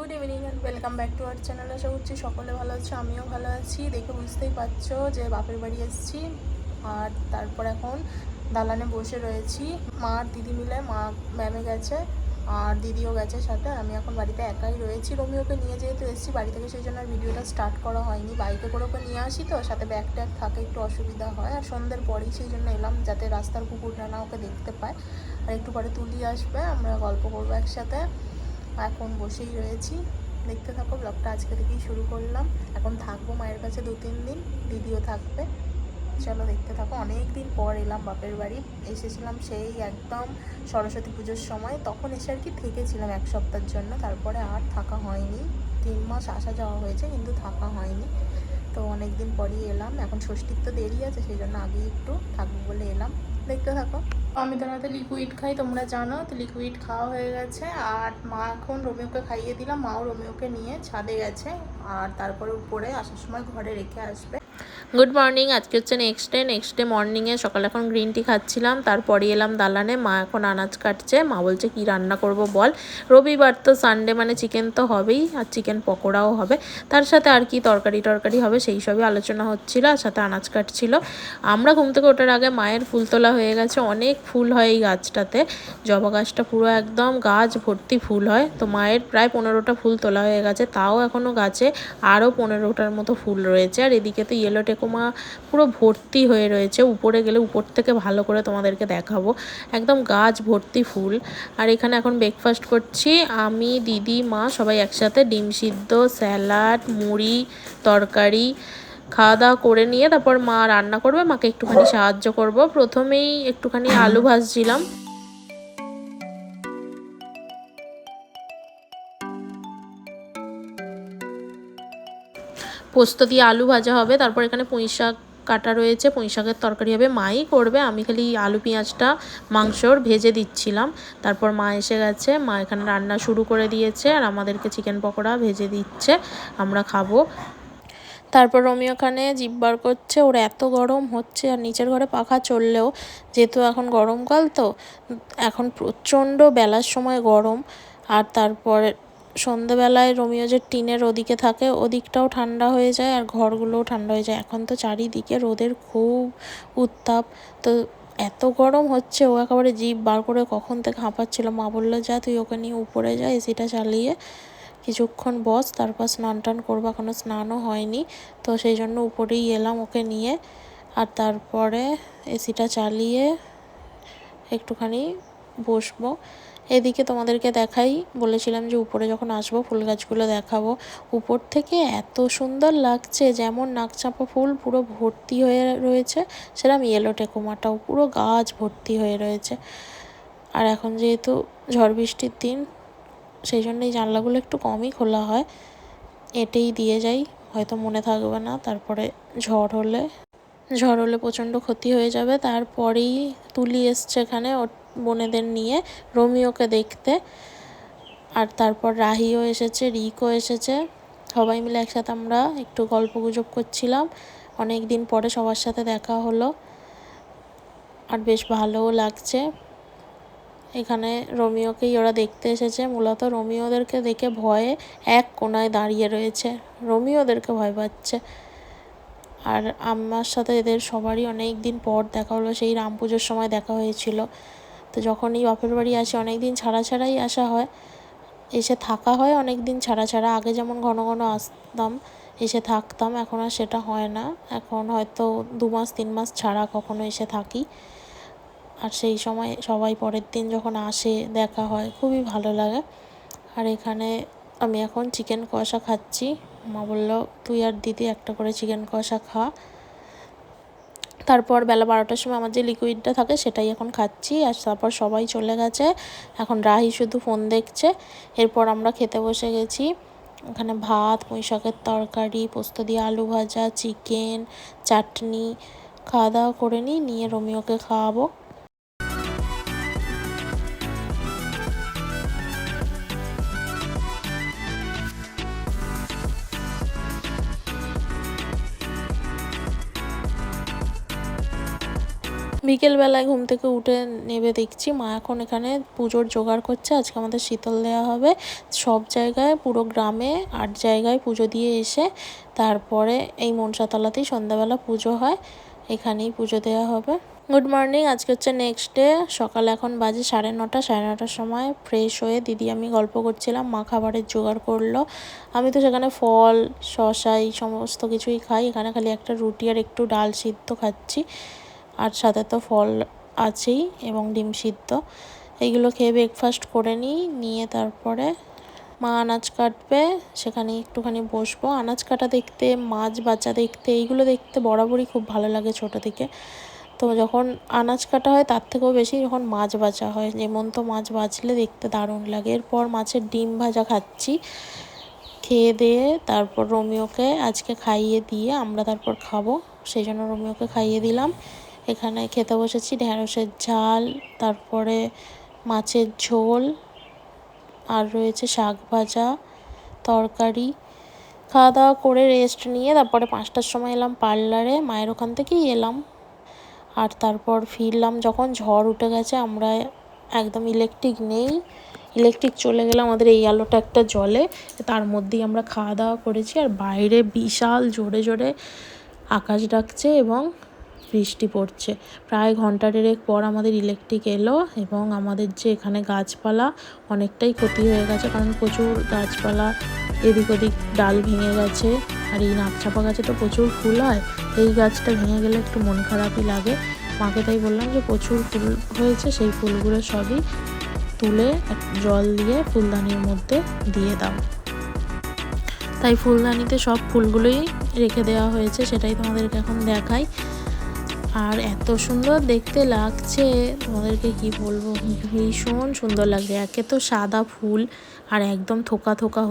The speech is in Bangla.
Good evening and welcome back to our channel. আশা করছি সকলে ভালো আছে, আমিও ভালো আছি। দেখে বুঝতেই পারছো যে বাপের বাড়ি এসেছি। আর তারপর এখন দালানে বসে রয়েছি। মা আর দিদি মিলে, মা ম্যামে গেছে আর দিদিও গেছে সাথে। আমি এখন বাড়িতে একাই রয়েছি। রোমিওকে নিয়ে যেহেতু এসেছি বাড়ি থেকে, সেই জন্য আর ভিডিওটা স্টার্ট করা হয়নি। বাইকে করে ওকে নিয়ে আসি তো, সাথে ব্যাগ ট্যাগ থাকে, একটু অসুবিধা হয়। আর সন্ধ্যের পরেই সেই জন্য এলাম, যাতে রাস্তার কুকুরটা না ওকে দেখতে পায়। আর একটু পরে তুলি আসবে, আমরা গল্প করবো একসাথে। এখন বসেই রয়েছি, দেখতে থাকো ব্লগটা। আজকে থেকেই শুরু করলাম। এখন থাকবো মায়ের কাছে 2-3 দিন, দিদিও থাকবে। চলো দেখতে থাকো। অনেক দিন পর এলাম বাপের বাড়ি। এসেছিলাম সেই একদম সরস্বতী পুজোর সময়, তখন এসে আর কি থেকেছিলাম 1 সপ্তাহের জন্য। তারপরে আর থাকা হয়নি। 3 মাস আসা যাওয়া হয়েছে, কিন্তু থাকা হয়নি। তো অনেক দিন পরই এলাম। এখন ষষ্ঠীর তো দেরি আছে, সেই জন্য আগেই একটু থাকবো বলে এলাম। দেখতে থাকো। আমি তো রাতে লিকুইড খাই, তোমরা জানো তো। লিকুইড খাওয়া হয়ে গেছে। আর মা এখন রোমিওকে খাইয়ে দিলাম। মাও রোমিওকে নিয়ে ছাদে গেছে। আর তারপরে উপরে আসার সময় ঘরে রেখে আসবে। Good morning. আজকে হচ্ছে নেক্সট ডে মর্নিংয়ে। সকালে এখন গ্রিন টি খাচ্ছিলাম, তারপরে এলাম দালানে। মা এখন আনাজ কাটছে। মা বলছে কি রান্না করব বল। রবিবার তো, সানডে মানে চিকেন তো হবেই, আর চিকেন পকোড়াও হবে। তার সাথে আর কি তরকারি হবে, সেই সবই আলোচনা হচ্ছিল। আর সাথে আনাজ কাটছিল। আমরা ঘুম থেকে ওঠার আগে মায়ের ফুল তোলা হয়ে গেছে। অনেক ফুল হয় এই গাছটাতে। জবা গাছটা পুরো একদম গাছ ভর্তি ফুল হয়। তো মায়ের প্রায় 15টা ফুল তোলা হয়ে গেছে। তাও এখনও গাছে আরও 15টার মতো ফুল রয়েছে। আর এদিকে তো ইয়েলো টেকুমা পুরো ভর্তি হয়ে রয়েছে। উপরে গেলে উপর থেকে ভালো করে তোমাদেরকে দেখাবো। একদম গাছ ভর্তি ফুল। আর এখানে এখন ব্রেকফাস্ট করছি আমি, দিদি, মা সবাই একসাথে। ডিম সিদ্ধ, স্যালাড, মুড়ি, তরকারি খাওয়া দাওয়া করে নিয়ে তারপর মা রান্না করবে। মাকে একটুখানি সাহায্য করব। প্রথমেই একটুখানি আলু ভাজছিলাম। পোস্ত দিয়ে আলু ভাজা হবে। তারপর এখানে পুঁই শাক কাটা রয়েছে, পুঁই শাকের তরকারি হবে। মাই করবে, আমি খালি আলু পেঁয়াজটা মাংসর ভেজে দিচ্ছিলাম। তারপর মা এসে গেছে। মা এখানে রান্না শুরু করে দিয়েছে আর আমাদেরকে চিকেন পকোড়া ভেজে দিচ্ছে, আমরা খাবো। তারপর রোমিও ওখানে জিভ বার করছে। ওর এত গরম হচ্ছে, আর নিচের ঘরে পাখা চললেও, যেহেতু এখন গরমকাল তো, এখন প্রচণ্ড বেলার সময় গরম। আর তারপর সন্ধেবেলায় রোমিও যে টিনের ওদিকে থাকে, ওদিকটাও ঠান্ডা হয়ে যায় আর ঘরগুলোও ঠান্ডা হয়ে যায়। এখন তো চারিদিকে রোদের খুব উত্তাপ। তো এত গরম হচ্ছে, ও একেবারে জিভ বার করে কখন থেকে হাঁপাচ্ছিল। মা বললো যা তুই ওকে নিয়ে উপরে যা, এসিটা চালিয়ে কিছুক্ষণ বস, তারপর স্নান টান করবো। এখনও স্নানও হয়নি, তো সেই জন্য উপরেই এলাম ওকে নিয়ে। আর তারপরে এসিটা চালিয়ে একটুখানি বসবো। এদিকে তোমাদেরকে দেখাই, বলেছিলাম যে উপরে যখন আসবো ফুল গাছগুলো দেখাবো। উপর থেকে এত সুন্দর লাগছে, যেমন নাকচাঁপা ফুল পুরো ভর্তি হয়ে রয়েছে, সেরকম ইয়েলো টেকুমাটাও পুরো গাছ ভর্তি হয়ে রয়েছে। আর এখন যেহেতু ঝড় বৃষ্টির দিন, সেই জন্য এই জানলাগুলো একটু কমই খোলা হয়। এটেই দিয়ে যাই, হয়তো মনে থাকবে না, তারপরে ঝড় হলে প্রচণ্ড ক্ষতি হয়ে যাবে। তারপরেই তুলি এসছে এখানে ওর বোনেদের নিয়ে রোমিওকে দেখতে। আর তারপর রাহিও এসেছে, রিকও এসেছে। সবাই মিলে একসাথে আমরা একটু গল্প গুজব করছিলাম। অনেক দিন পরে সবার সাথে দেখা হলো, আর বেশ ভালোও লাগছে। এখানে রোমিওকেই ওরা দেখতে এসেছে। মূলত রোমিওদেরকে দেখে ভয়ে এক কোনায় দাঁড়িয়ে রয়েছে, রোমিওদেরকে ভয় পাচ্ছে। আর আমার সাথে এদের সবারই অনেক দিন পর দেখা হলো। সেই রাম পুজোর সময় দেখা হয়েছিল। তো যখনই বাপের বাড়ি আসে অনেক দিন ছাড়াই আসা হয়, এসে থাকা হয় অনেক দিন ছাড়া। আগে যেমন ঘন ঘন আসতাম, এসে থাকতাম, এখন আর সেটা হয় না। এখন হয়তো 2 মাস 3 মাস ছাড়া কখনো এসে থাকি। আর সেই সময় সবাই পরের দিন যখন আসে দেখা হয়, খুবই ভালো লাগে। আর এখানে আমি এখন চিকেন কষা খাচ্ছি। মা বললো তুই আর দিদি একটা করে চিকেন কষা খা। তারপর বেলা 12টার সময় আমার যে লিকুইডটা থাকে সেটাই এখন খাচ্ছি। আর তারপর সবাই চলে গেছে, এখন রাহি শুধু ফোন দেখছে। এরপর আমরা খেতে বসে গেছি। এখানে ভাত, পুঁই শাকের তরকারি, পোস্ত দিয়ে আলু ভাজা, চিকেন, চাটনি। খাওয়া দাওয়া করে নিয়ে রোমিওকে খাওয়াবো। বিকেলবেলায় ঘুম থেকে উঠে নেবে দেখছি মা এখন এখানে পুজোর জোগাড় করছে। আজকে আমাদের শীতল দেওয়া হবে সব জায়গায়, পুরো গ্রামে 8 জায়গায় পুজো দিয়ে এসে তারপরে এই মনসাতলাতেই সন্ধ্যাবেলা পুজো হয়, এখানেই পুজো দেওয়া হবে। গুড মর্নিং, আজকে হচ্ছে নেক্সট ডে। সকালে এখন বাজে 9:30, 9:30 সময় ফ্রেশ হয়ে দিদি আমি গল্প করছিলাম, মা খাবারের জোগাড় করলো। আমি তো সেখানে ফল শসা এই সমস্ত কিছুই খাই, এখানে খালি একটা রুটি আর একটু ডাল সিদ্ধ খাচ্ছি, আর সাথে তো ফল আছেই এবং ডিম সিদ্ধ। এইগুলো খেয়ে ব্রেকফাস্ট করে নিয়ে তারপরে মা আনাজ কাটবে, সেখানে একটুখানি বসবো। আনাজ কাটা দেখতে, মাছ বাছা দেখতে, এইগুলো দেখতে বরাবরই খুব ভালো লাগে ছোটো থেকে। তো যখন আনাজ কাটা হয় তার থেকেও বেশি যখন মাছ বাছা হয়, যেমন্ত মাছ বাছলে দেখতে দারুণ লাগে। এরপর মাছের ডিম ভাজা খাচ্ছি, খেয়ে দিয়ে তারপর রোমিওকে আজকে খাইয়ে দিয়ে আমরা তারপর খাবো, সেই জন্য রোমিওকে খাইয়ে দিলাম। এখানে খেতে বসেছি ঢ্যাঁড়সের ঝাল, তারপরে মাছের ঝোল, আর রয়েছে শাক ভাজা, তরকারি। খাওয়া দাওয়া করে রেস্ট নিয়ে তারপরে 5টার সময় এলাম পার্লারে, মায়ের ওখান থেকেই এলাম। আর তারপর ফিরলাম যখন ঝড় উঠে গেছে, আমরা একদম ইলেকট্রিক নেই, ইলেকট্রিক চলে গেলে আমাদের এই আলোটা একটা জ্বলে, তার মধ্যেই আমরা খাওয়া দাওয়া করেছি। আর বাইরে বিশাল জোরে জোরে আকাশ ডাকছে এবং বৃষ্টি পড়ছে। প্রায় ঘন্টা দেড়েক পর আমাদের ইলেকট্রিক এলো এবং আমাদের যে এখানে গাছপালা অনেকটাই ক্ষতি হয়ে গেছে, কারণ প্রচুর গাছপালা এদিক ওদিক ডাল ভেঙে গেছে। আর এই নাকচাপা গাছে তো প্রচুর ফুল হয়, এই গাছটা ভেঙে গেলে একটু মন খারাপই লাগে। মাকে তাই বললাম যে প্রচুর ফুল হয়েছে, সেই ফুলগুলো সবই তুলে জল দিয়ে ফুলদানির মধ্যে দিয়ে দাও। তাই ফুলদানিতে সব ফুলগুলোই রেখে দেওয়া হয়েছে, সেটাই তোমাদেরকে এখন দেখাই। আর এত সুন্দর দেখতে লাগছে, তোমাদেরকে কি বলবো, ভীষণ সুন্দর লাগছে। একে তো সাদা ফুল আর একদম থোকা থোকা